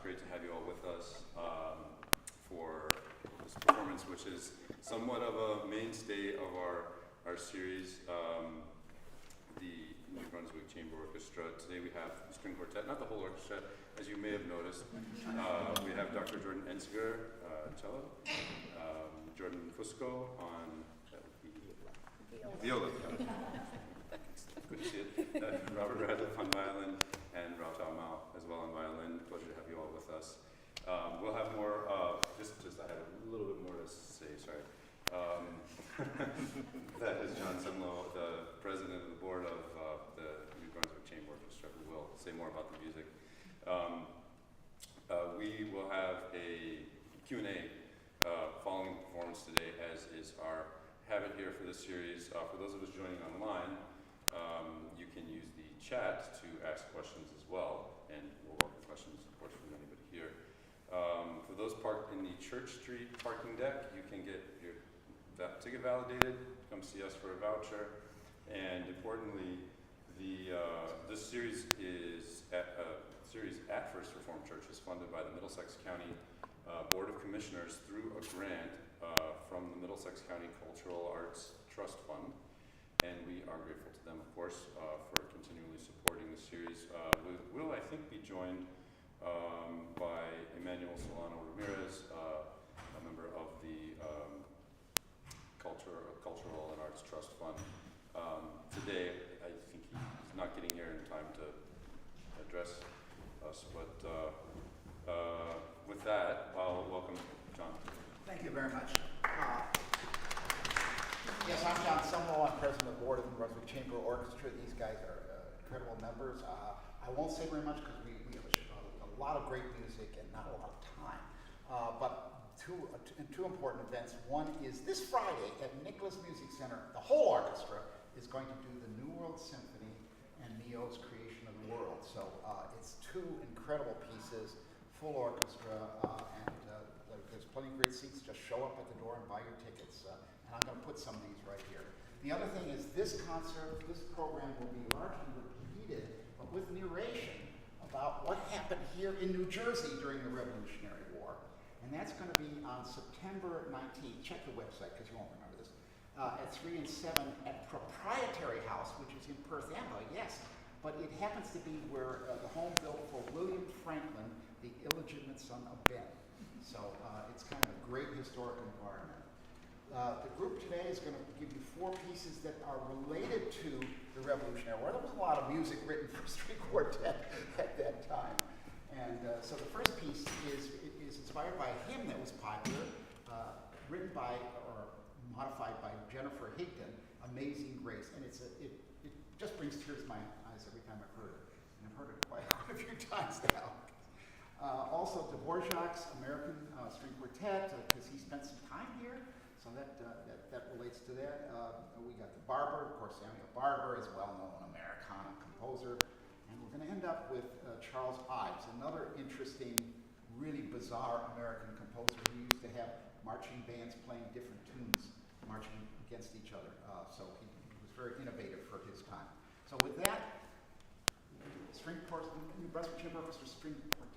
great to have you all with us for this performance, which is somewhat of a mainstay of our series, the New Brunswick Chamber Orchestra. Today we have the string quartet, not the whole orchestra, as you may have noticed. We have Dr. Jordan Enziger, cello, Jordan Fusco on viola. Good to see it. Robert Radcliffe on violin, and Rao Mao as well on violin. Pleasure to have you all with us. We'll have more, just I have a little bit more to say, sorry. That is John Semlow, the president of the board of the New Brunswick Chamber Orchestra, who will say more about the music. We will have a Q&A following the performance today, as is our habit here for this series. For those of us joining online, you can use the chat to ask questions as well, and we'll welcome questions, of course, from anybody here. For those parked in the Church Street parking deck, you can get your ticket validated, come see us for a voucher, and importantly, this series is at First Reformed Church is funded by the Middlesex County Board of Commissioners through a grant from the Middlesex County Cultural Arts Trust Fund, and we are grateful to them, of course, for continually supporting the series. We will, I think, be joined by Emmanuel Solano Ramirez, a member of the Cultural and Arts Trust Fund. Today, I think he's not getting here in time to address us, but with that, I'll welcome John. Thank you very much. Yes, I'm John Semlow. I'm president of the board of the Brunswick Chamber Orchestra. These guys are incredible members. I won't say very much because we have a lot of great music and not a lot of time. But two important events. One is this Friday at Nicholas Music Center, the whole orchestra is going to do the New World Symphony and Neo's Creation of the World. So it's two incredible pieces, full orchestra, and there's plenty of great seats. Just show up at the door and buy your tickets. And I'm going to put some of these right here. The other thing is this program will be largely repeated, but with narration about what happened here in New Jersey during the Revolutionary War. And that's going to be on September 19th. Check the website because you won't remember this. At 3 and 7 at Proprietary House, which is in Perth Amboy, yes. But it happens to be where the home built for William Franklin, the illegitimate son of Ben. So it's kind of a great historic environment. The group today is going to give you 4 pieces that are related to the Revolutionary War. There was a lot of music written for string quartet at that time. And so the first piece is inspired by a hymn that was popular, written by or modified by Jennifer Higdon, Amazing Grace. And it just brings tears to my eyes every time I've heard it. And I've heard it quite a few times now. Also, Dvorak's American String Quartet, because he spent some time here. So that relates to that. We got the Barber, of course, Samuel Barber is a well-known Americana composer. And we're going to end up with Charles Ives, another interesting, really bizarre American composer who used to have marching bands playing different tunes, marching against each other. So he was very innovative for his time. So with that, New Brunswick Chamber Orchestra String Quartet.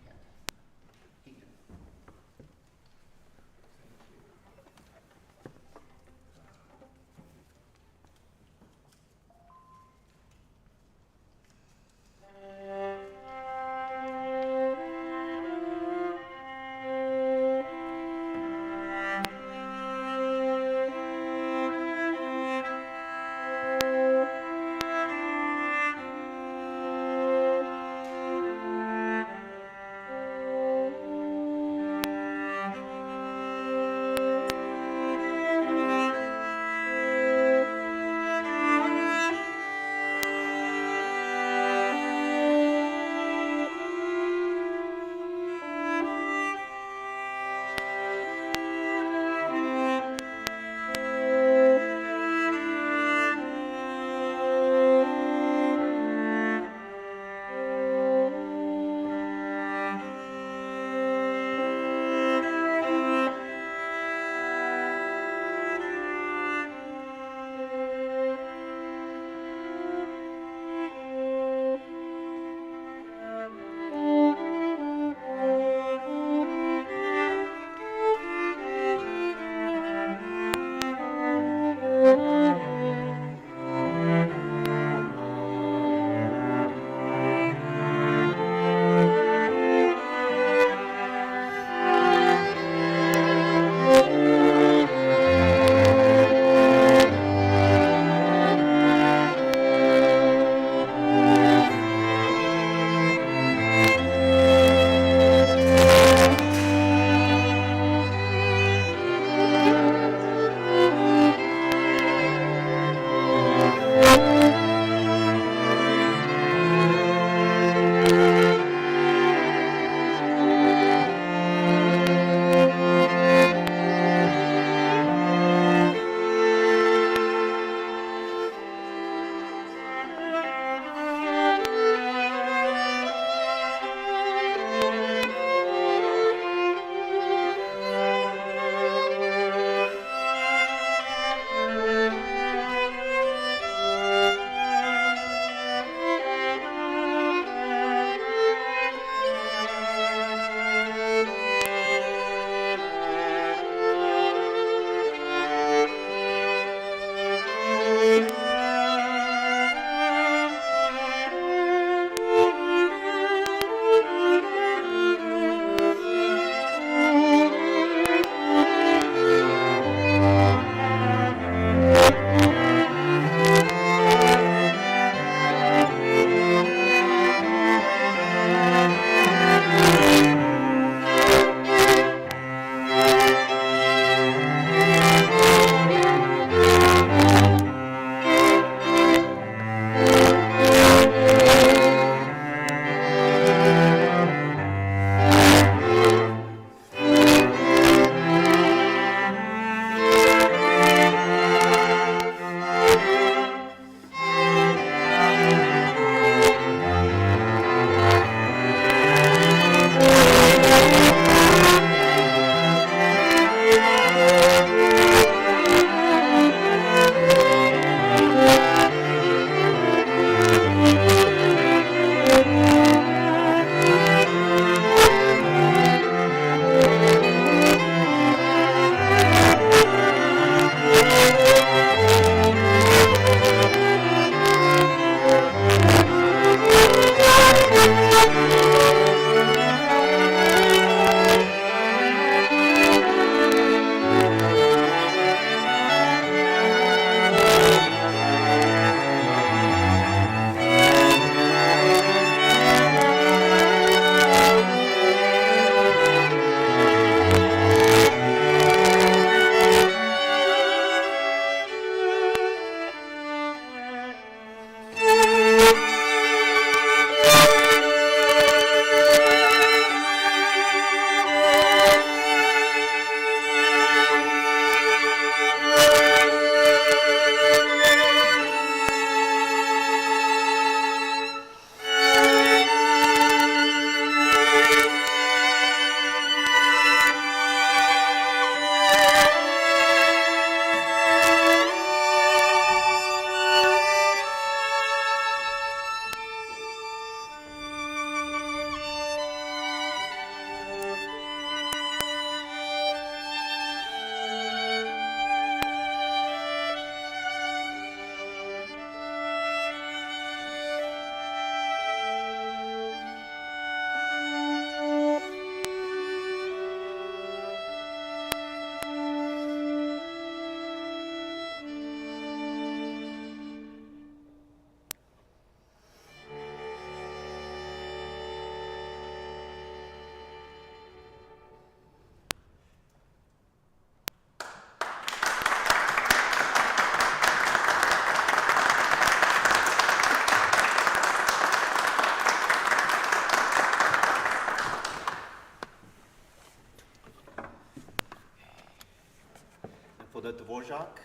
For the Dvorak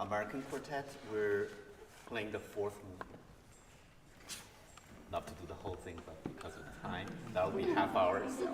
American Quartet, we're playing the fourth movement. Love to do the whole thing, but because of time, that will be half hour. So.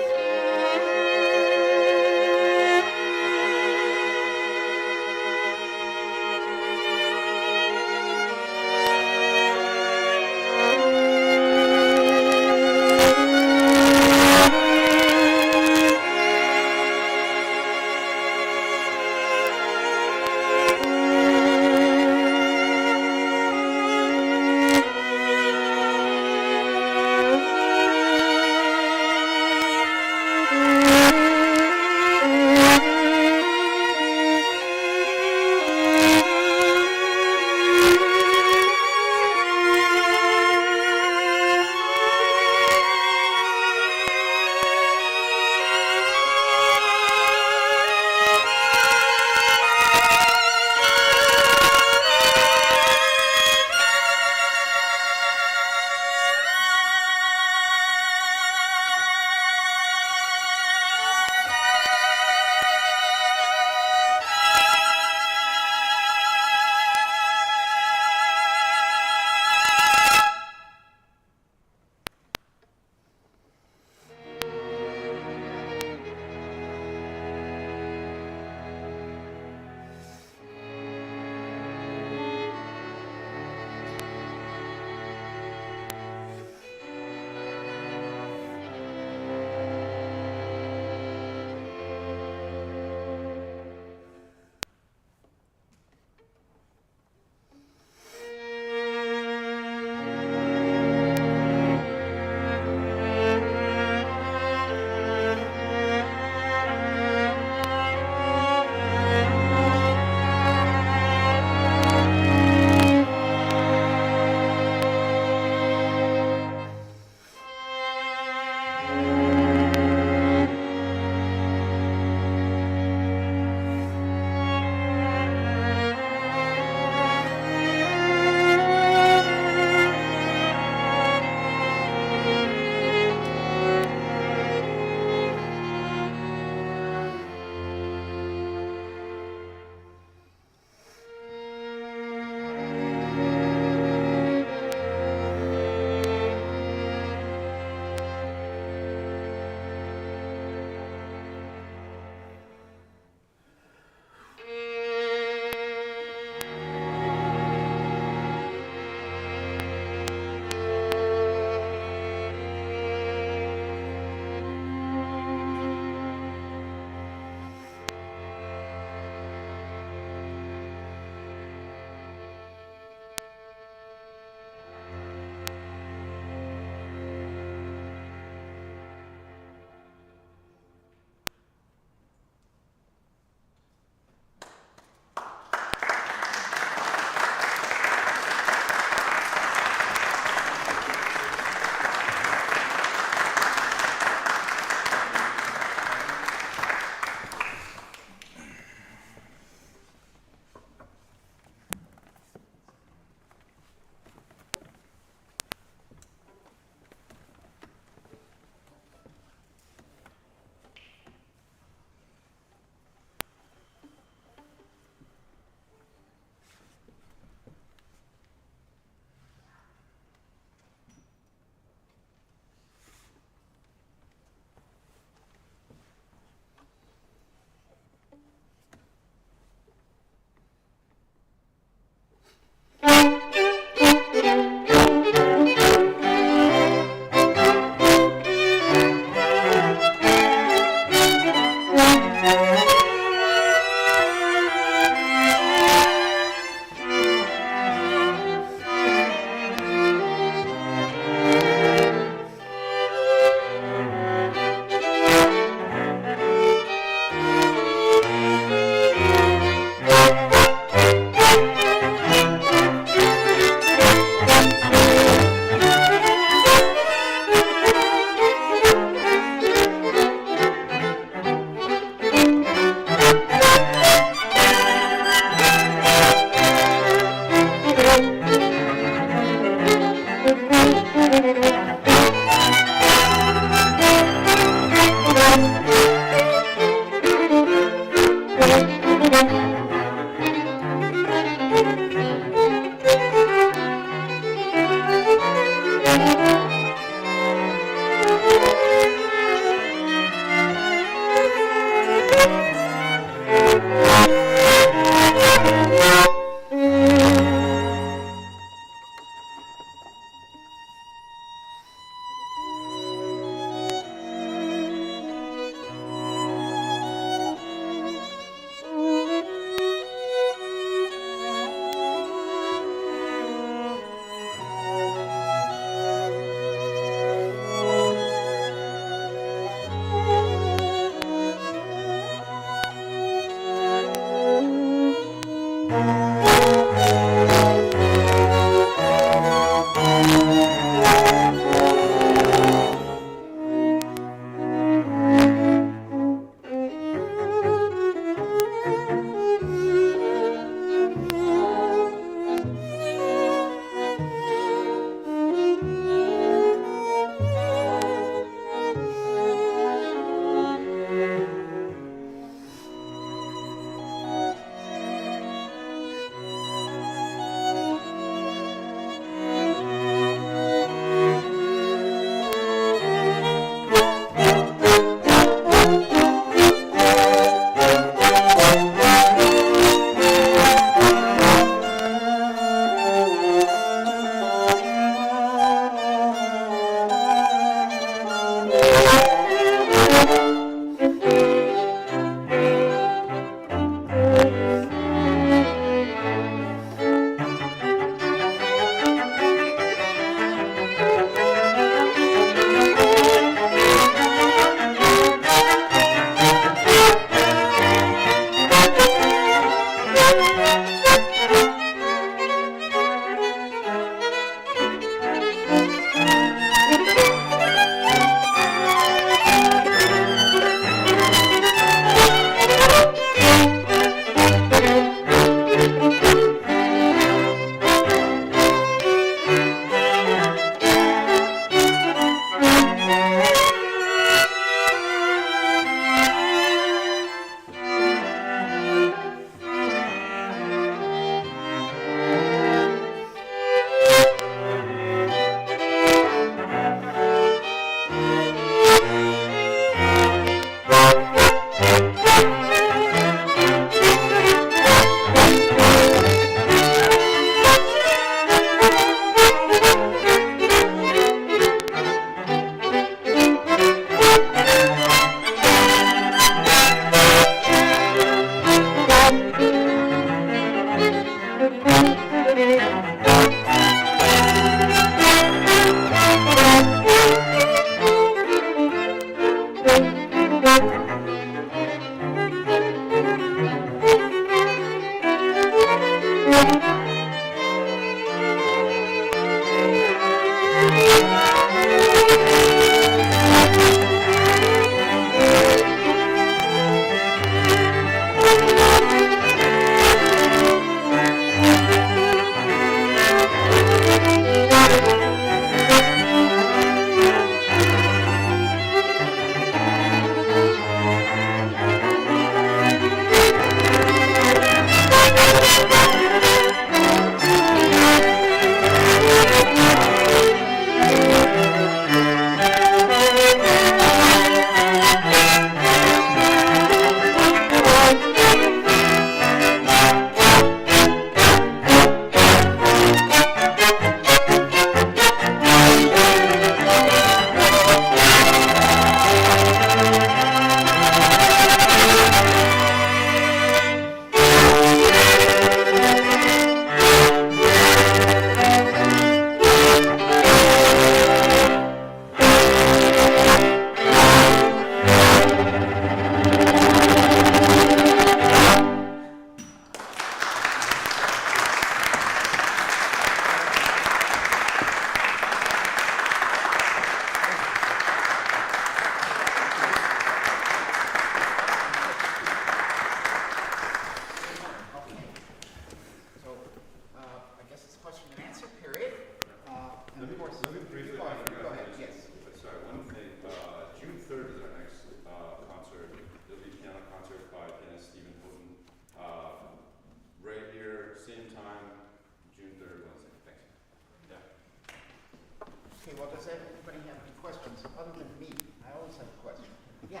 anybody have any questions other than me? I always have a question. Yeah.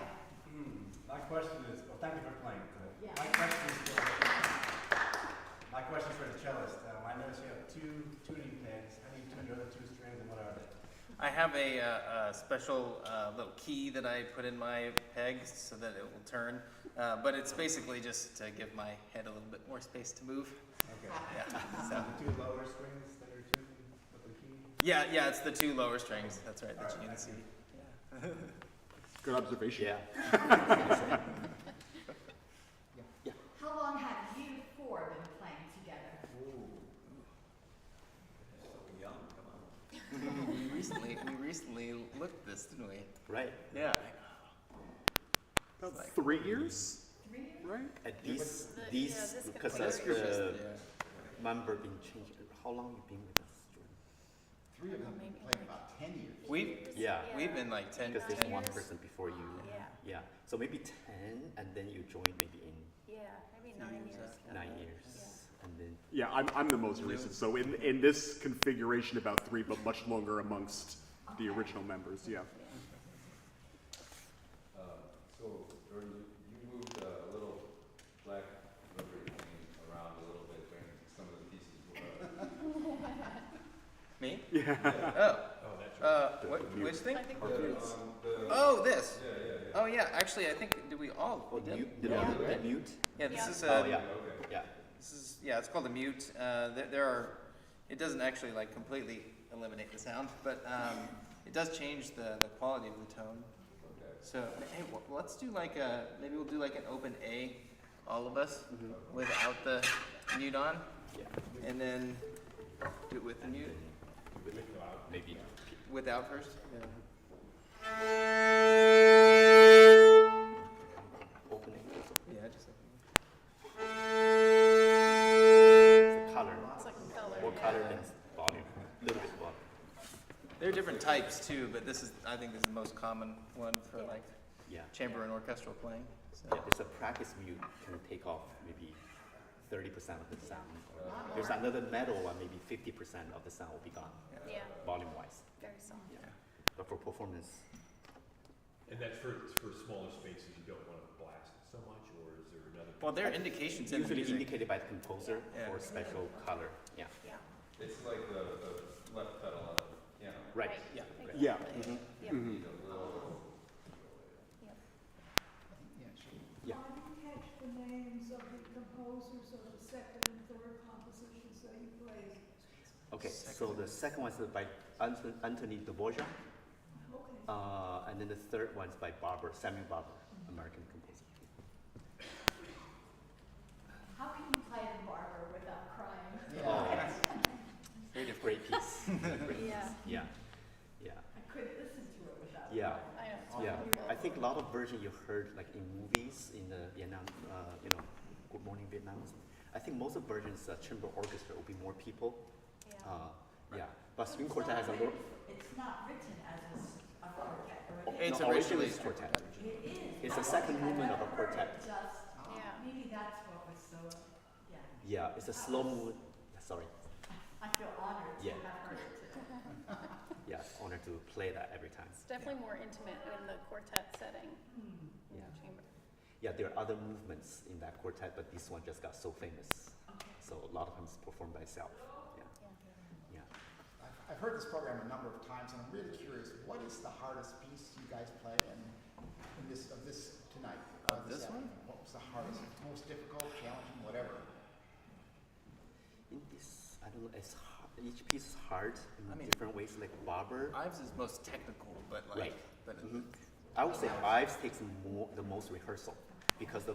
My question is, well, thank you for playing. Yeah. My question is for the cellist. I notice you have two tuning pegs. How do you tune the other two strings, and what are they? I have a special little key that I put in my pegs so that it will turn, but it's basically just to give my head a little bit more space to move. Okay. Yeah. So. The two lower strings that are tuned with the key? Yeah, it's the two lower strings. That's right, that you can see. Yeah. Good observation. Yeah. How long have you four been playing together? we recently looked at this, didn't we? Right. Yeah. About 3 years, 3 years? right? At these, this because That's of good. the Yeah. member being changed. How long you been with us? Jordan? 3 of them have been playing about 10 years. We've been like 10 Because years. there's one person before you. Yeah. Yeah. So maybe 10, and then you join maybe in Yeah, maybe 9 years. 9 years, and then Yeah, I'm the most recent. So in this configuration, about 3, but much longer amongst the original members. Yeah. So, Jordan, you moved a little black rotary thing around a little bit during some of the pieces. Me? Yeah. Oh. Which thing? I think Oh, this. Yeah. Oh yeah, actually, I think did we all? oh, We did? mute, the Yeah. mute, the mute. Yeah, this Yeah. is Oh yeah, Okay. yeah. This is it's called a mute. There are. It doesn't actually like completely eliminate the sound, but it does change the quality of the tone. Okay. So hey, let's do like a maybe we'll do like an open A, all of us, without the mute on, Yeah. and then do it with the mute. Maybe. Without first. Yeah. Opening also. Yeah, just. The color. It's like a color. More yeah. color than volume. A little bit volume. There are different types too, but I think this is the most common one for Yeah. like Yeah. chamber and orchestral playing. So. Yeah, there's a practice mute can take off maybe 30% of the sound. There's another metal one, maybe 50% of the sound will be gone, Yeah, volume-wise. very soft. Yeah. But for performance, And that's for smaller spaces, you don't want to blast it so much, or is there another? Well, there are indications in the usually music. indicated by the composer Yeah. for special color. Yeah. Yeah. It's like the left pedal on the piano. Right. Yeah. Yeah. Exactly. Mhm. Yeah. You need a little. Yep. Yeah, sure. Yeah. I didn't catch the names of the composers of the second and third compositions that you played. Okay, so the second one is by Anthony Dvorak, Okay. and then the third one is by Samuel Barber, American composer. How can you play the barber without crying? Oh, Very different. great piece. Yeah. Yeah, yeah, I couldn't listen to it without yeah. crying. I know. It's Yeah, wonderful. I think a lot of version you heard like in movies, in the Vietnam, Good Morning Vietnam. I think most of versions, chamber orchestra will be more people. Yeah. Yeah, but string quartet has a little. It's not written as a quartet, or It's no, originally it's quartet. it is. It's the second movement of a quartet. Just, Yeah. maybe that's what was so, yeah. Yeah, it's a slow movement. Sorry. I feel honored to Yeah. have heard it too. Yeah, it's honor to play that every time. It's definitely more intimate in the quartet setting in Yeah. the chamber. Yeah, there are other movements in that quartet, but this one just got so famous. So a lot of times performed by itself. Yeah. Yeah. Yeah. I've heard this program a number of times, and I'm really curious. What is the hardest piece you guys play in this tonight? Of this one? afternoon? What was the hardest, most difficult, challenging, whatever? In this, I don't know, it's hard, each piece is hard in I mean- different ways, like Barber. Ives is most technical, but like, Right. but Mhm. I would say Ives takes the most rehearsal because the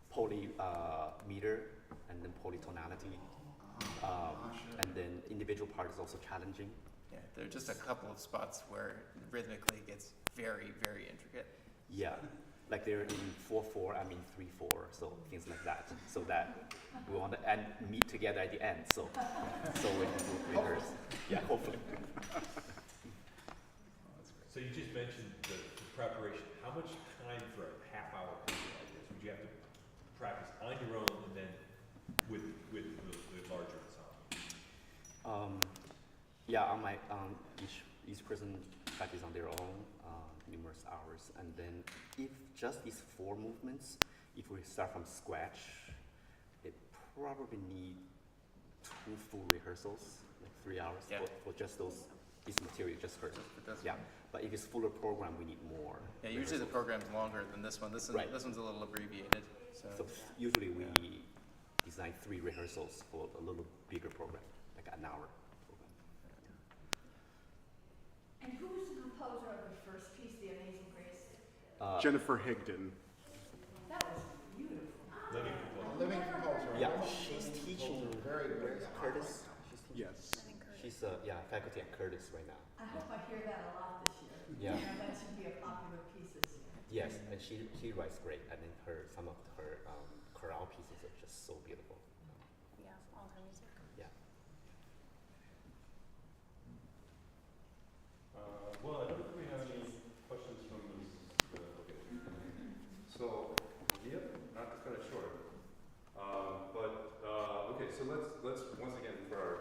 poly meter and then polytonality, and then individual part is also challenging. yeah, there are just a couple of spots where rhythmically it gets very, very intricate. Yeah, like they're in 4/4, I'm in 3/4, so things like that. So that we want to meet together at the end. So we can rehearse. Yeah, hopefully. So you just mentioned the preparation. How much time for a half-hour piece like this would you have to practice on your own and then with the larger ensemble? Yeah, on my each person practice on their own, numerous hours. And then if just these 4 movements, if we start from scratch, it probably need 2 full rehearsals, like 3 hours Yeah. for just this material, just for this yeah. But if it's fuller program, we need more. Yeah, usually the rehearsals. program's longer than this one. This Right. one's a little abbreviated. So usually we design 3 rehearsals for a little bigger program, like an hour program. And who was the composer of the first piece, The Amazing Grace? Jennifer Higdon. That was beautiful. Living A composer. living composer. Yeah, Living she's composer, teaching very, very Curtis. She's teaching. Yes. She's faculty at Curtis right now. I hope I hear that a lot this year. Yeah. You know, that should be a popular piece this year. Yes, and she writes great. I think some of her chorale pieces are just so beautiful. Yeah, all her music. Yeah. Well, I don't think we have any questions from the, okay. So, yep, not to cut it short. Okay, so let's once again for our